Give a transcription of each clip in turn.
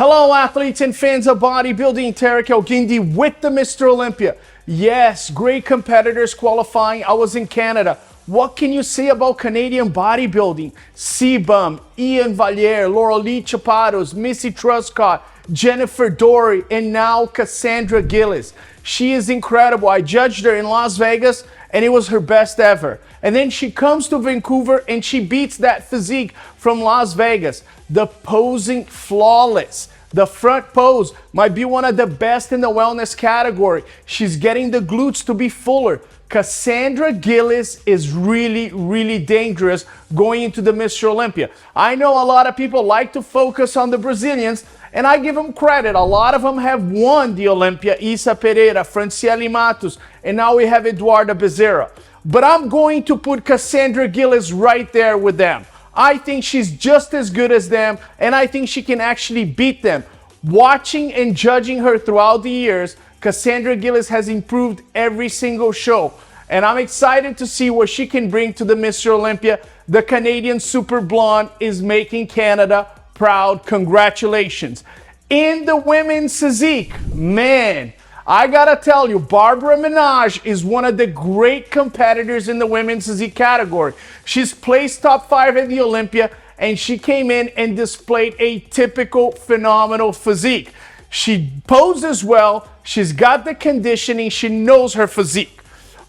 Hello, athletes and fans of bodybuilding. Tarek El-Guindy with the Mr. Olympia. Yes, great competitors qualifying. I was in Canada. What can you say about Canadian bodybuilding? Sebum, Ian Valliere, Laurelie Chapados, Missy Truscott, Jennifer Dory, and now Kassandra Gillis. She is incredible. I judged her in Las Vegas, and it was her best ever. And then she comes to Vancouver, and she beats that physique from Las Vegas. The posing, flawless. The front pose might be one of the best in the wellness category. She's getting the glutes to be fuller. Kassandra Gillis is really dangerous going into the Mr. Olympia. I know a lot of people like to focus on the Brazilians, and I give them credit. A lot of them have won the Olympia. Isa Pereira, Franciele Matos, and now we have Eduarda Bezerra. But I'm going to put Kassandra Gillis right there with them. I think she's just as good as them, and I think she can actually beat them. Watching and judging her throughout the years, Kassandra Gillis has improved every single show. And I'm excited to see what she can bring to the Mr. Olympia. The Canadian Super Blonde is making Canada proud. Congratulations. In the women's physique, man, I gotta tell you, Barbara Minaj is one of the great competitors in the women's physique category. She's placed top 5 at the Olympia, and she came in and displayed a typical phenomenal physique. She poses well, she's got the conditioning, she knows her physique.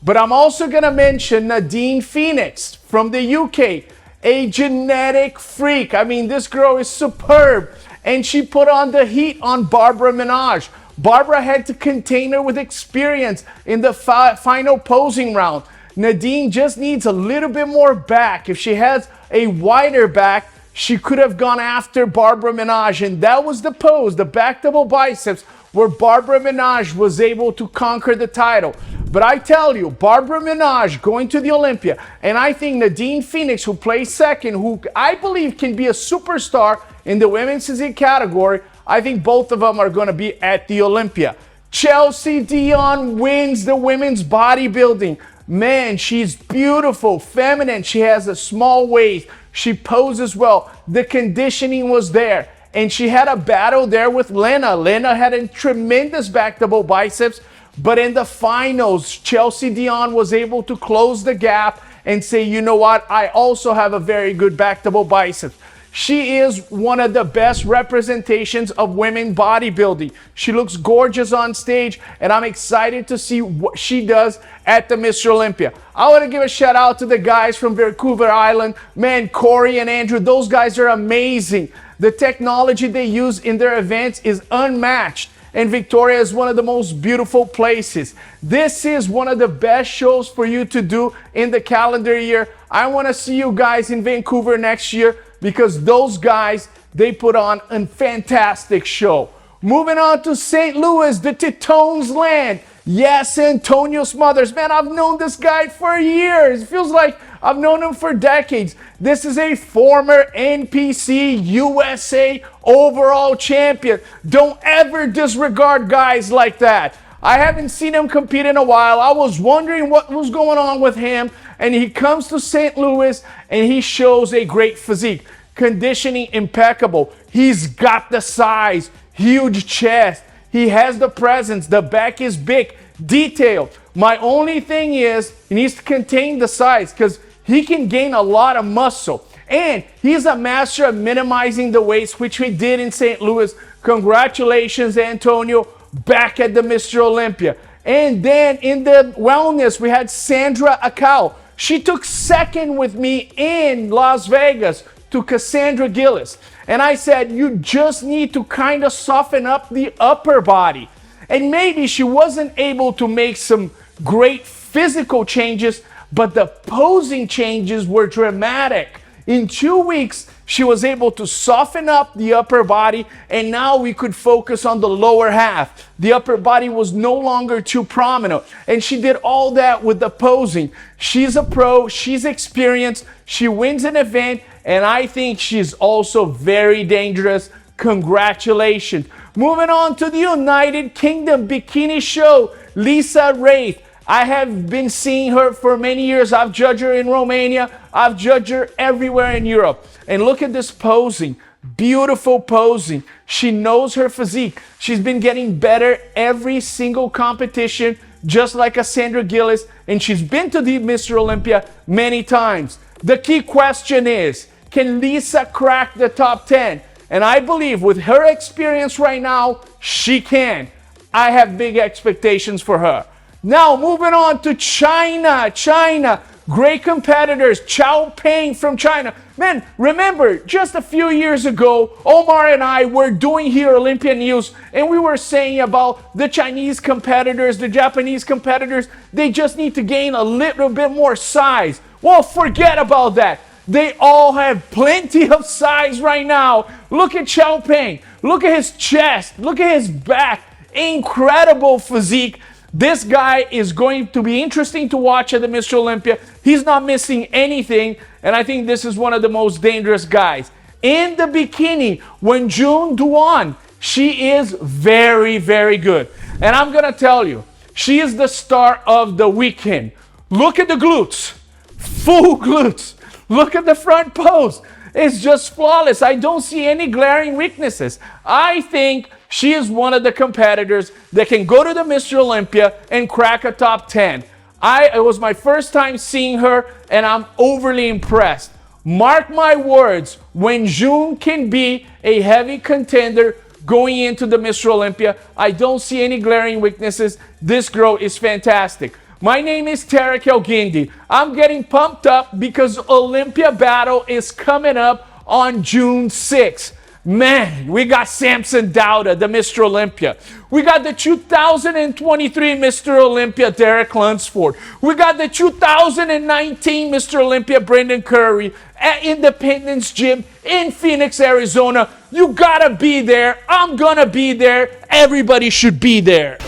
But I'm also gonna mention Nadine Phoenix from the UK, a genetic freak. I mean, this girl is superb, and she put on the heat on Barbara Minaj. Barbara had to contain her with experience in the final posing round. Nadine just needs a little bit more back. If she has a wider back, she could have gone after Barbara Minaj, and that was the pose, the back double biceps, where Barbara Minaj was able to conquer the title. But I tell you, Barbara Minaj going to the Olympia, and I think Nadine Phoenix, who plays second, who I believe can be a superstar in the women's physique category, I think both of them are going to be at the Olympia. Chelsea Dion wins the women's bodybuilding. Man, she's beautiful, feminine. She has a small waist. She poses well. The conditioning was there. And she had a battle there with Lena. Lena had a tremendous back double biceps. But in the finals, Chelsea Dion was able to close the gap and say, you know what? I also have a very good back double biceps. She is one of the best representations of women bodybuilding. She looks gorgeous on stage, and I'm excited to see what she does at the Mr. Olympia. I want to give a shout out to the guys from Vancouver Island. Man, Corey and Andrew, those guys are amazing. The technology they use in their events is unmatched. And Victoria is one of the most beautiful places. This is one of the best shows for you to do in the calendar year. I want to see you guys in Vancouver next year, because those guys, they put on a fantastic show. Moving on to St. Louis, the Titones land. Yes, Antonio Smothers. Man, I've known this guy for years. It feels like I've known him for decades. This is a former NPC USA overall champion. Don't ever disregard guys like that. I haven't seen him compete in a while. I was wondering what was going on with him, and he comes to St. Louis and he shows a great physique. Conditioning impeccable. He's got the size, huge chest. He has the presence. The back is big, detailed. My only thing is he needs to contain the size, because he can gain a lot of muscle. And he's a master of minimizing the waist, which he did in St. Louis. Congratulations, Antonio, back at the Mr. Olympia. And then in the wellness, we had Sandra Akau. She took second with me in Las Vegas to Kassandra Gillis. And I said, you just need to kind of soften up the upper body. And maybe she wasn't able to make some great physical changes, but the posing changes were dramatic. In 2 weeks, she was able to soften up the upper body, and now we could focus on the lower half. The upper body was no longer too prominent, and she did all that with the posing. She's a pro, she's experienced, she wins an event, and I think she's also very dangerous. Congratulations. Moving on to the United Kingdom bikini show, Lisa Wraith. I have been seeing her for many years. I've judged her in Romania. I've judged her everywhere in Europe. And look at this posing. beautiful posing. She knows her physique. She's been getting better every single competition, just like Kassandra Gillis, and she's been to the Mr. Olympia many times. The key question is, can Lisa crack the top 10? And I believe with her experience right now, she can. I have big expectations for her. Now, moving on to China. China, great competitors. Chao Peng from China. Man, remember, just a few years ago, Omar and I were doing here Olympia News, and we were saying about the Chinese competitors, the Japanese competitors, they just need to gain a little bit more size. Well, forget about that. They all have plenty of size right now. Look at Chao Peng. Look at his chest. Look at his back. Incredible physique. This guy is going to be interesting to watch at the Mr. Olympia. He's not missing anything, and I think this is one of the most dangerous guys. In the bikini, Wenjun Duan, she is very, very good. And I'm going to tell you, she is the star of the weekend. Look at the glutes. Full glutes. Look at the front pose. It's just flawless. I don't see any glaring weaknesses. I think she is one of the competitors that can go to the Mr. Olympia and crack a top 10. It was my first time seeing her, and I'm overly impressed. Mark my words, when June can be a heavy contender going into the Mr. Olympia, I don't see any glaring weaknesses. This girl is fantastic. My name is Tarek El-Guindy. I'm getting pumped up because Olympia Battle is coming up on June 6th. Man, we got Samson Dowda, the Mr. Olympia. We got the 2023 Mr. Olympia, Derek Lunsford. We got the 2019 Mr. Olympia, Brendan Curry, at Independence Gym in Phoenix, Arizona. You gotta be there. I'm gonna be there. Everybody should be there.